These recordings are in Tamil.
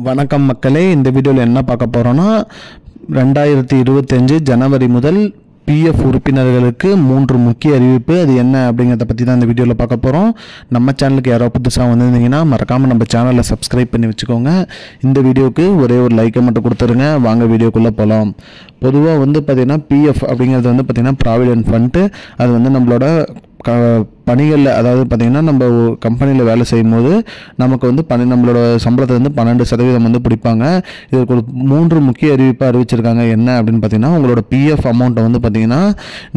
வணக்கம் மக்களே, இந்த வீடியோவில் என்ன பார்க்க போகிறோன்னா 2025 ஜனவரி முதல் பிஎஃப் உறுப்பினர்களுக்கு 3 முக்கிய அறிவிப்பு. அது என்ன அப்படிங்கிறத பற்றி தான் இந்த வீடியோவில் பார்க்க போகிறோம். நம்ம சேனலுக்கு யாரோ புதுசாக வந்திருந்தீங்கன்னா மறக்காமல் நம்ம சேனலை சப்ஸ்கிரைப் பண்ணி வச்சுக்கோங்க. இந்த வீடியோவுக்கு ஒரே ஒரு லைக்கை மட்டும் கொடுத்துருங்க. வாங்க வீடியோக்குள்ளே போகலாம். பொதுவாக பார்த்திங்கன்னா பிஎஃப் அப்படிங்கிறது பார்த்திங்கன்னா ப்ராவிடென்ட் ஃபண்டு. அது நம்மளோட பணிகளில், அதாவது பார்த்திங்கன்னா நம்ம கம்பெனியில் வேலை செய்யும் போது நமக்கு நம்மளோட சம்பளத்தை 12% பிடிப்பாங்க. இதுக்கு ஒரு 3 முக்கிய அறிவிப்பை அறிவிச்சிருக்காங்க. என்ன அப்படின்னு பார்த்தீங்கன்னா, உங்களோட பிஎஃப் அமௌண்ட்டை பார்த்தீங்கன்னா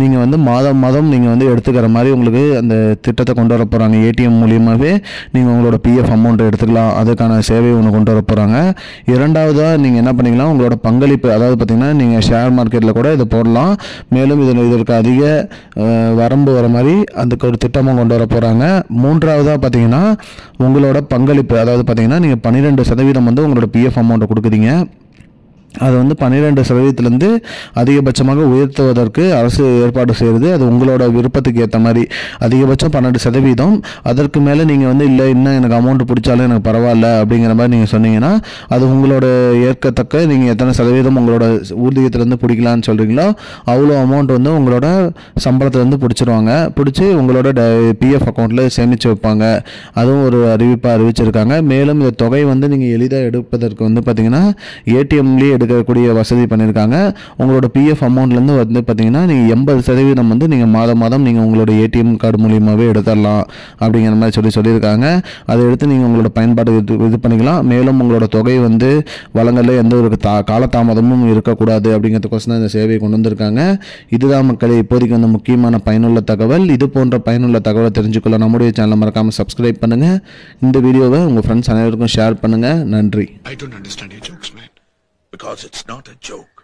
நீங்கள் மாதம் நீங்கள் எடுத்துக்கிற மாதிரி உங்களுக்கு அந்த திட்டத்தை கொண்டு வர போகிறாங்க. ஏடிஎம் மூலியமாகவே நீங்கள் உங்களோட பிஎஃப் அமௌண்ட்டை எடுத்துக்கலாம். அதுக்கான சேவை ஒன்று கொண்டு வர போகிறாங்க. இரண்டாவதாக நீங்கள் என்ன பண்ணிக்கலாம், உங்களோட பங்களிப்பு, அதாவது பார்த்திங்கன்னா நீங்கள் ஷேர் மார்க்கெட்டில் கூட இதை போடலாம். மேலும் இதற்கு அதிக வரம்பு வர மாதிரி அதுக்கு ஒரு திட்டமும் கொண்டு வர போகிறாங்க. மூன்றாவதாக பார்த்தீங்கன்னா உங்களோட பங்களிப்பு, அதாவது பார்த்தீங்கன்னா நீங்கள் 12% உங்களோட பிஎஃப் அமௌண்ட்டை கொடுக்குறீங்க. அது 12%லேருந்து அதிகபட்சமாக உயர்த்துவதற்கு அரசு ஏற்பாடு செய்கிறது. அது உங்களோட விருப்பத்துக்கு ஏற்ற மாதிரி அதிகபட்சம் 12%. அதற்கு மேலே நீங்கள் இல்லை, இன்னும் எனக்கு அமௌண்ட் பிடிச்சாலும் எனக்கு பரவாயில்ல அப்படிங்கிற மாதிரி நீங்கள் சொன்னீங்கன்னா அது உங்களோட ஏற்கத்தக்க, நீங்கள் எத்தனை சதவீதம் உங்களோட ஊதியத்திலேருந்து பிடிக்கலான்னு சொல்கிறீங்களோ அவ்வளோ அமௌண்ட் உங்களோட சம்பளத்துலேருந்து பிடிச்சிருவாங்க. பிடிச்சி உங்களோட பிஎஃப் அக்கௌண்ட்டில் சேமித்து வைப்பாங்க. அதுவும் ஒரு அறிவிப்பாக அறிவிச்சிருக்காங்க. மேலும் இந்த தொகை நீங்கள் எளிதாக எடுப்பதற்கு பார்த்தீங்கன்னா ஏடிஎம்லேயே எடுக்கக்கூடிய வசதி பண்ணியிருக்காங்க. உங்களோட பிஎஃப் அமௌண்ட்லேருந்து பார்த்தீங்கன்னா நீங்கள் 80% நீங்கள் மாதம் நீங்கள் உங்களோட ஏடிஎம் கார்டு மூலியமாகவே எடுத்துடலாம் அப்படிங்கிற மாதிரி சொல்லியிருக்காங்க. அதை எடுத்து நீங்கள் உங்களோட பயன்பாடு இது பண்ணிக்கலாம். மேலும் உங்களோட தொகை வழங்கல எந்த ஒரு காலதாமதமும் இருக்கக்கூடாது அப்படிங்கிறதுக்கோசம் இந்த சேவையை கொண்டு வந்திருக்காங்க. இதுதான் மக்களே இப்போதைக்கு முக்கியமான பயனுள்ள தகவல். இது போன்ற பயனுள்ள தகவலை தெரிஞ்சுக்கொள்ள நம்முடைய சேனலை மறக்காமல் சப்ஸ்கிரைப் பண்ணுங்கள். இந்த வீடியோவை உங்கள் ஃப்ரெண்ட்ஸ் அனைவருக்கும் ஷேர் பண்ணுங்கள். நன்றி. I don't understand your jokes, man. Because it's not a joke.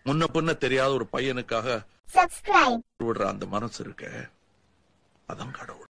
முன்ன பின்ன தெரியாத ஒரு பையனுக்காக subscribe விடுற அந்த மனசு இருக்க, அதான் கடவுள்.